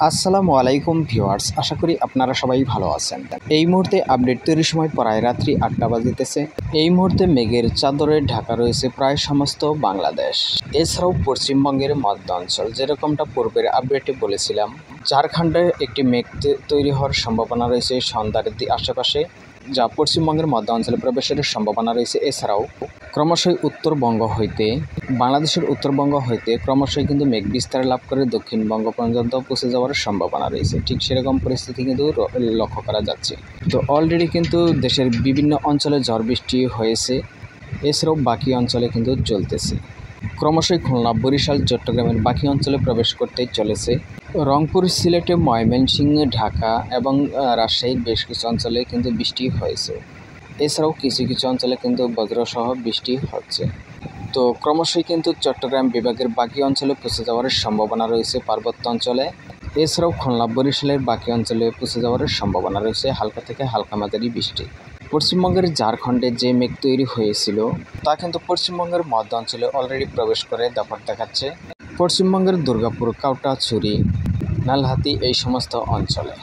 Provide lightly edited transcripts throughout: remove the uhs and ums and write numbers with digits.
আসসালামু আলাইকুম ভিউয়ার্স, আশা করি আপনারা সবাই ভালো আছেন। এই মুহূর্তে আপডেট তৈরির সময় প্রায় রাত্রি 8টা বাজিতেছে। এই মুহূর্তে মেঘের চাদরে ঢাকা রয়েছে প্রায় সমস্ত বাংলাদেশ। এছাড়াও পশ্চিমবঙ্গের মধ্য অঞ্চল, যেরকমটা পূর্বের আপডেটে বলেছিলাম, ঝাড়খণ্ডে একটি মেঘ তৈরি হওয়ার সম্ভাবনা রয়েছে সন্ধ্যার আশেপাশে, যা পশ্চিমবঙ্গের মধ্য অঞ্চলে প্রবেশের সম্ভাবনা রয়েছে। এছাড়াও ক্রমশই বাংলাদেশের উত্তরবঙ্গ হইতে ক্রমশই কিন্তু মেঘ বিস্তার লাভ করে দক্ষিণবঙ্গ পর্যন্ত পৌঁছে যাওয়ার সম্ভাবনা রয়েছে। ঠিক সেরকম পরিস্থিতি কিন্তু লক্ষ্য করা যাচ্ছে। তো অলরেডি কিন্তু দেশের বিভিন্ন অঞ্চলে ঝড় বৃষ্টি হয়েছে, এছাড়াও বাকি অঞ্চলে কিন্তু চলতেছে। ক্রমশই খুলনা, বরিশাল, চট্টগ্রামের বাকি অঞ্চলে প্রবেশ করতেই চলেছে। রংপুর, সিলেটে, ময়মনসিংহ, ঢাকা এবং রাজশাহীর বেশ কিছু অঞ্চলে কিন্তু বৃষ্টি হয়েছে। এছাড়াও কিছু কিছু অঞ্চলে কিন্তু বজ্রসহ বৃষ্টি হচ্ছে। তো ক্রমশই কিন্তু চট্টগ্রাম বিভাগের বাকি অঞ্চলে পৌঁছে যাওয়ার সম্ভাবনা রয়েছে পার্বত্য অঞ্চলে। এছাড়াও খুলনা, বরিশালের বাকি অঞ্চলে পৌঁছে যাওয়ার সম্ভাবনা রয়েছে হালকা থেকে হালকা মাঝারি বৃষ্টি। পশ্চিমবঙ্গের ঝাড়খণ্ডে যে মেঘ তৈরি হয়েছিল তা কিন্তু পশ্চিমবঙ্গের মধ্য অঞ্চলে অলরেডি প্রবেশ করে দাপট দেখাচ্ছে। পশ্চিমবঙ্গের দুর্গাপুর, কাউটাছড়ি, নালহাতি এই সমস্ত অঞ্চলে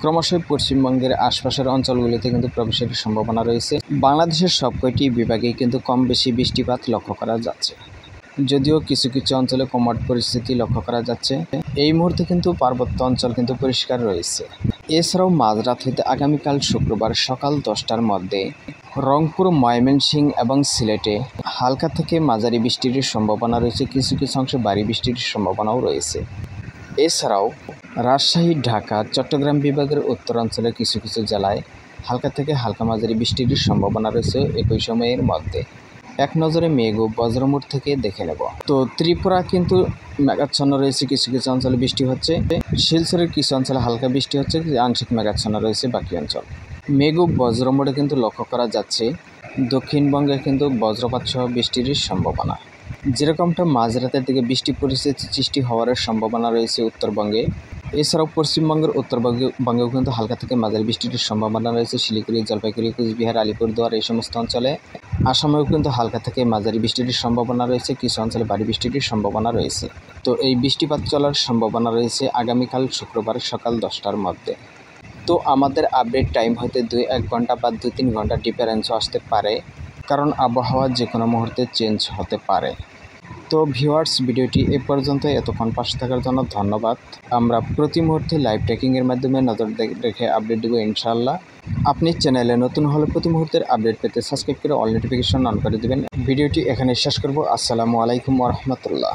ক্রমশই পশ্চিমবঙ্গের আশপাশের অঞ্চলগুলিতে কিন্তু প্রবেশের সম্ভাবনা রয়েছে। বাংলাদেশের সবকটি বিভাগেই কিন্তু কম বেশি বৃষ্টিপাত লক্ষ্য করা যাচ্ছে, যদিও কিছু কিছু অঞ্চলে কমোড পরিস্থিতি লক্ষ্য করা যাচ্ছে। এই মুহূর্তে কিন্তু পার্বত্য অঞ্চল কিন্তু পরিষ্কার রয়েছে। এছাড়াও মাঝরাত হইতে আগামীকাল শুক্রবার সকাল 10টার মধ্যে রংপুর, ময়মনসিংহ এবং সিলেটে হালকা থেকে মাঝারি বৃষ্টির সম্ভাবনা রয়েছে। কিছু কিছু অংশে ভারী বৃষ্টির সম্ভাবনাও রয়েছে। এছাড়াও রাজশাহী, ঢাকা, চট্টগ্রাম বিভাগের উত্তরাঞ্চলের কিছু কিছু জেলায় হালকা থেকে হালকা মাঝারি বৃষ্টির সম্ভাবনা রয়েছে একই সময়ের মধ্যে। এক নজরে মেঘ ও বজ্রমুট থেকে দেখে নেব। তো ত্রিপুরা কিন্তু মেঘাচ্ছন্ন রয়েছে, কিছু কিছু অঞ্চলে বৃষ্টি হচ্ছে। শিলচরের কিছু অঞ্চলে হালকা বৃষ্টি হচ্ছে, আংশিক মেঘাচ্ছন্ন রয়েছে বাকি অঞ্চল। মেঘ ও বজ্রমুটে কিন্তু লক্ষ্য করা যাচ্ছে দক্ষিণবঙ্গে কিন্তু বজ্রপাত সহ বৃষ্টির সম্ভাবনা। যেরকমটা মাঝরাতের দিকে বৃষ্টি পরিস্থিতি সৃষ্টি হওয়ার সম্ভাবনা রয়েছে উত্তরবঙ্গে। এছাড়াও পশ্চিমবঙ্গের উত্তরবঙ্গেও কিন্তু হালকা থেকে মাঝারি বৃষ্টির সম্ভাবনা রয়েছে শিলিগুড়ি, জলপাইগুড়ি, কুচবিহার, আলিপুরদুয়ার এই সমস্ত অঞ্চলে। আসামেও কিন্তু হালকা থেকে মাঝারি বৃষ্টির সম্ভাবনা রয়েছে, কিছু অঞ্চলে ভারী বৃষ্টির সম্ভাবনা রয়েছে। তো এই বৃষ্টিপাত চলার সম্ভাবনা রয়েছে আগামীকাল শুক্রবার সকাল 10টার মধ্যে। তো আমাদের আপডেট টাইম হয়তো 2-1 ঘন্টা বা 2-3 ঘন্টা ডিফারেন্সও আসতে পারে, কারণ আবহাওয়া যে কোনো মুহূর্তে চেঞ্জ হতে পারে। তো ভিউয়ার্স, ভিডিওটি এ পর্যন্ত এতক্ষণ পাশে থাকার জন্য ধন্যবাদ। আমরা প্রতি মুহূর্তে লাইভ ট্র্যাকিংয়ের মাধ্যমে নজর রেখে আপডেট দেবো ইনশাআল্লাহ। আপনি চ্যানেলে নতুন হলে প্রতি মুহূর্তের আপডেট পেতে সাবস্ক্রাইব করে অল নোটিফিকেশন অন করে দেবেন। ভিডিওটি এখানে শেষ করব। আসসালামু আলাইকুম ওয়া রাহমাতুল্লাহ।